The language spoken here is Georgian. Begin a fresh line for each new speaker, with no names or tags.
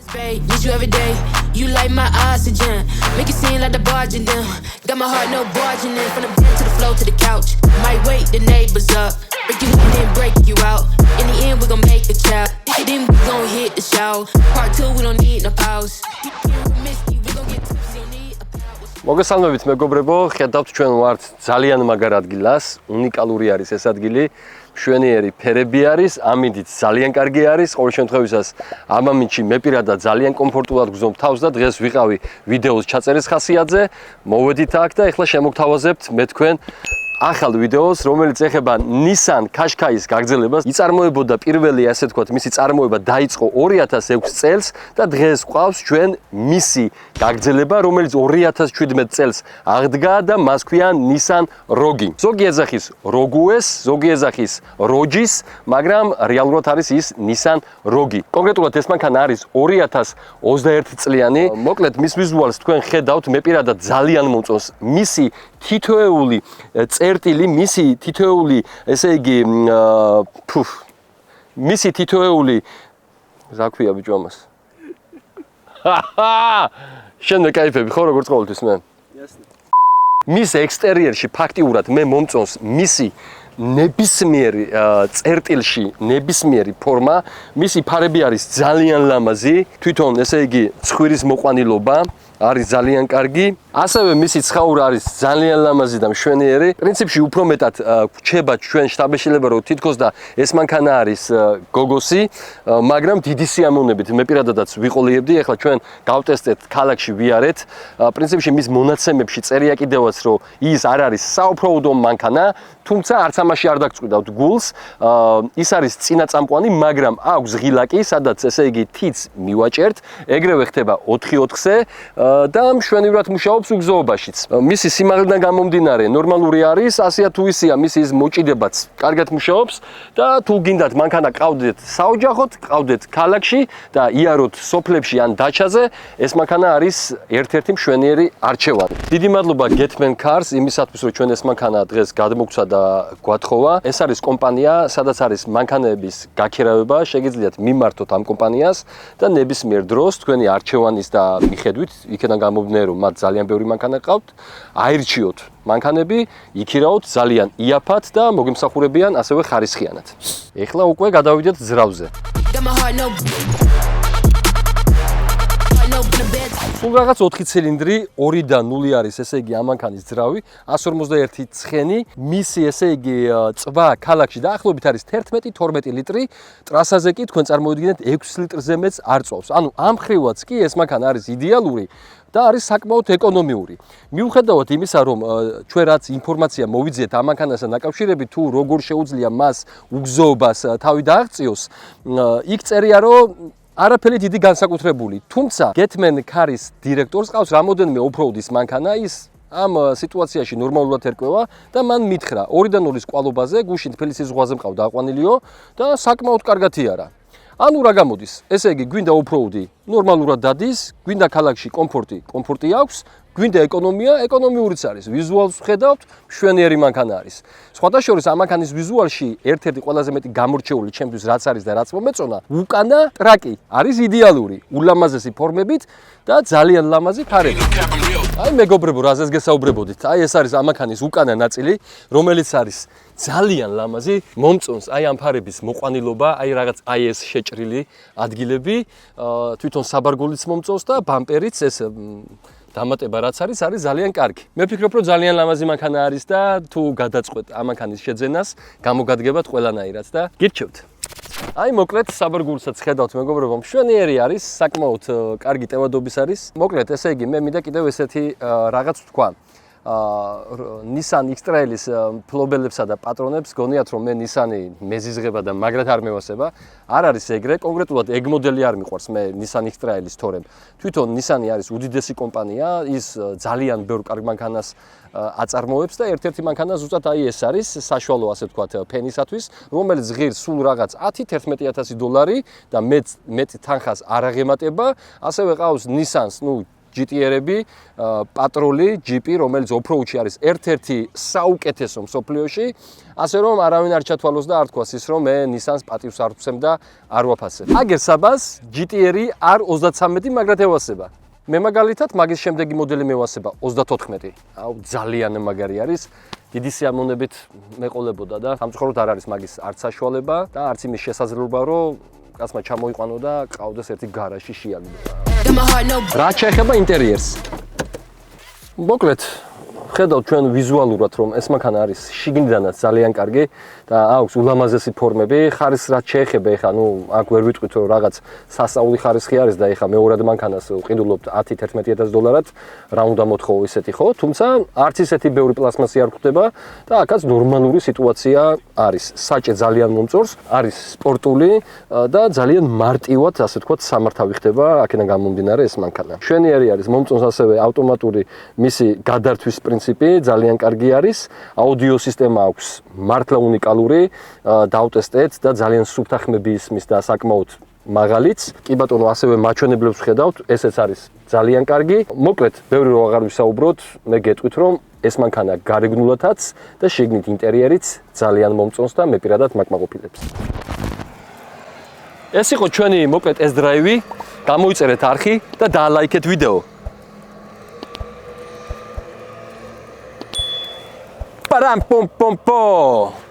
Need you every day. You like my oxygen. Make it seem like the barging down. Got my heart no barging in. From the bed to the floor to the couch. Might wake the neighbors up. Break you in and break you out. In the end we gon' make a child. Then we gon' hit the shower. Part 2 we don't need no pause. We gon' get tipsy.
მოგესალმებით მეგობრებო, ხედავთ ჩვენ ვართ ძალიან მაგარ ადგილას, უნიკალური არის ეს ადგილი, მშვენიერი ფერები არის, ამინდით ძალიან კარგი არის, ყოველ შემთხვევაში ამ ამინდში მე პირადად ძალიან კომფორტულად გზნობ თავს და დღეს ვიყავი ვიდეოს ჩაწერის ხასიათზე, მოვედით აქ და ეხლა შემოგთავაზებთ მე თქვენ ახალ ვიდეოს, რომელიც ეხება Nissan Qashqai-ის გაგრძელებას. იწარმოებოდა პირველი, ასე ვთქვათ, მისი წარმოება დაიწყო 2006 წელს და დღეს გვყავს ჩვენ მისი გაგრძელება, რომელიც 2017 წელს აღდგა და მას ქვია Nissan Rogue. ზოგი ეძახის Rogue-ს, ზოგი ეძახის Rogue-ს, მაგრამ რეალურად არის ის Nissan Rogue. კონკრეტულად ეს მანქანა არის 2021 წლიანი. მოკლედ მის ვიზუალს თქვენ ხედავთ, მე პირადად ძალიან მომწონს მისი თითოეული წერტილი, მისი თითოეული, ესე იგი, მისი თითოეული, რა ქვია ბიჭო ამას? შენ მეკაიფები ხო როგორც ყოველთვის მე? მის ექსტერიერში ფაქტიურად მე მომწონს მისი ნებისმიერი წერტილში ნებისმიერი ფორმა, მისი ფარები არის ძალიან ლამაზი, თვითონ ესე იგი ცხვირის მოყვანილობა არის ძალიან კარგი. ასევე მისი ცხაურა არის ძალიან ლამაზი და მშვენიერი. პრინციპში უფრო მეტად გვჩება ჩვენ შტაბეშილება რომ თითქოს და ეს მანქანა არის გოგოსი, მაგრამ დიდი სიამოვნებით მე პირადადაც ვიყოლიებდი. ეხლა ჩვენ გავტესტეთ ქალაქში ვიარეთ. პრინციპში მის მონაცემებში წერია კიდევაც რომ ის არ არის საოფროუდო მანქანა, თუმცა არც ამაში არ დაგწყვიტავთ გულს. ის არის წინაწამყვანი, მაგრამ აქვს ღილაკი, სადაც ესე იგი თიც მივაჭერთ. ეგრევე ხდება 4/4-ზე და მშვენივრად მუშაობს უგზოობაშიც. მისი სიმაღლიდან გამომდინარე ნორმალური არის, ასეა თუ ისეა მისი ის მოჭიდებაც კარგად მუშაობს და თუ გინდათ მანქანა ყავდეთ საოჯახოდ, ყავდეთ ქალაქში და იაროთ სოფლებში ან დაჩაზე, ეს მანქანა არის ერთ-ერთი მშვენიერი არჩევანი. დიდი მადლობა Getman Cars იმისათვის რომ ჩვენ ეს მანქანა დღეს გადმოგცვა და გვათხოვა. ეს არის კომპანია, სადაც არის მანქანების გაქირავება, შეგიძლიათ მიმართოთ ამ კომპანიას და ნებისმიერ დროს თქვენი არჩევანის და მიხედვით იქიდან გამომდინარე რომ მათ ძალიან ბევრი მანქანა ყავთ, აირჩიოთ მანქანები, იქირავოთ ძალიან იაფად და მოგემსახურებიან ასევე ხარისხიანად. ეხლა უკვე გადავიდეთ ძრავზე. სულ რაღაც 4 ცილინდრი, 2 და 0 არის, ესე იგი ამ მანქანის ძრავი, 151 ცხენი, მისი ესე იგი წვა ქალაქში დაახლოებით არის 11-12 ლიტრი, ტრასაზე კი თქვენ წარმოვიდგინეთ 6 ლიტრზე მეც არ წვავს. ანუ ამ ხრივაც კი ეს მანქანა არის იდეალური და არის საკმაოდ ეკონომიური. მიუხედავად იმისა, რომ ჩვენ რაც ინფორმაცია მოვიძიეთ ამ მანქანასთან დაკავშირებით, თუ როგორ შეუძლია მას უგზოობას თავი დააღწიოს, იქ წერია, რომ არაფერი დიდი განსაკუთრებული. თუმცა Getman Cars დირექტორს ყავს რამოდენიმე ოფროუდის მანქანა, ის ამ სიტუაციაში ნორმალურად ერკვევა და მან მითხრა 2-0-ის კვალობაზე გუშინ თბილისის ზღვაზე მყავდა აყვანილიო და საკმაოდ კარგად იარა. ანუ რა გამოდის? ესე იგი გვინდა ოფროუდი, ნორმალურად დადის, გვინდა ქალაქში კომფორტი აქვს, გვინდა ეკონომია, ეკონომიურიც არის. ვიზუალს ვხედავთ, მშვენიერი მანქანა არის. სხვათა შორის ამ მანქანის ვიზუალში ერთ-ერთი ყველაზე მეტი გამორჩეული ჩემთვის რაც არის და რაც მომეწონა, უკანა ტრაკი არის იდეალური, ულამაზესი ფორმებით და ძალიან ლამაზი ფარები. აი მეგობრებო, რაზეც გესაუბრებოდით, აი ეს არის ამ მანქანის უკანა ნაწილი, რომელიც არის ძალიან ლამაზი, მომწონს აი ამ ფარების მოყვანილობა, აი რაღაც აი ეს შეჭრილი ადგილები, თვითონ საბარგულიც მომწონს და ბამპერიც ეს დამატება რაც არის ძალიან კარგი. მე ვფიქრობ რომ ძალიან ლამაზი მანქანა არის და თუ გადაწყვეტ ამ მანქანის შეძენას, გამოგადგებათ ყველანაირად და გირჩევთ. აი მოკლედ საბარგულსაც ხედავთ მეგობრებო, მშვენიერი არის, საკმაოდ კარგი ტევადობის არის. მოკლედ ესე იგი მე მინდა კიდევ ესეთი რაღაც ვთქვა. Nissan X-Trail-ის ფლობელებსა და პატრონებს გონიათ რომ მე Nissan-ი მეზიზღება და მაგრად არ მევასება. არ არის ეგრე, კონკრეტულად ეგ მოდელი არ მიყვარს მე Nissan X-Trail-ის თორემ. თვითონ Nissan-ი არის უდიდესი კომპანია, ის ძალიან ბევრ კარგ მანქანას აწარმოებს და ერთ-ერთი მანქანა ზუსტად აი ეს არის, საშუალო ასე ვთქვათ ფენისათვის, რომელიც ღირს სულ რაღაც 10-11,000 დოლარი და მეტ თანხას არ აღემატება. ასევე ყავს Nissan-ს, GTR-ები, პატრული, ჯიპი, რომელიც off-road-ში არის ერთ-ერთი საუკეთესო მსოფლიოში, ასე რომ არავინ არ ჩათვალოს და არ თქვას ის, რომ მე Nissan-ს პატივს არ ვცემ და არ ვაფასებ. აგერ საბას GTR-ი არ 33 მაგრად ევასება. მე მაგალითად მაგის შემდეგი მოდელი მევასება 34. აუ ძალიან მაგარი არის. დიდი სიამოვნებით მეყოლებოდა და სამწუხაროდ არ არის მაგის არც საშუალება და არც იმის შესაძლებლობა, რომ კაცმა ჩამოიყვანო და ყავდეს ერთი გარაჟი შიაგდო. რა შეეხება ინტერიერს? მოკლედ ხედავთ ჩვენ ვიზუალურად რომ ეს მანქანა არის შიგნიდანაც ძალიან კარგი და აქვს ულამაზესი ფორმები. ხარისხს რაც შეეხება, ეხა აქ ვერ ვიტყვით რომ რაღაც სასწაული ხარისხი არის და ეხა მეორად მანქანას ვყიდულობთ 10-11,000 დოლარად, რა უნდა მოთხოვო ისეთი ხო? თუმცა არც ისეთი ბევრი პლასმასი არ გვხვდება და აქაც ნორმალური სიტუაცია არის. საჭე ძალიან მომწორს, არის სპორტული და ძალიან მარტივად, ასე ვთქვათ, სამართავი ხდება აქედან გამომდინარე ეს მანქანა. მშვენიერი არის მომწონს ასევე ავტომატური მისი გადართვის პრინციპი, ძალიან კარგი არის. აუდიო სისტემა აქვს მართლა უნიკალური. დავტესტეთ და ძალიან სუფთა ხმები ისმის და საკმაოდ მაღალიც. კი ბატონო, ასევე მაჩვენებლებს ვხედავთ, ესეც არის ძალიან კარგი. მოკლედ, ბევრი რო აღარ ვისაუბროთ, მე გეტყვით რომ ეს მანქანა გარეგნულათაც და შიგნით ინტერიერიც ძალიან მომწონს და მე პირადად მაკმაყოფილებს. ეს იყო ჩვენი მოკლედ ეს დრაივი. გამოიწერეთ არხი და დაალაიქეთ ვიდეო. Param pom pom pom.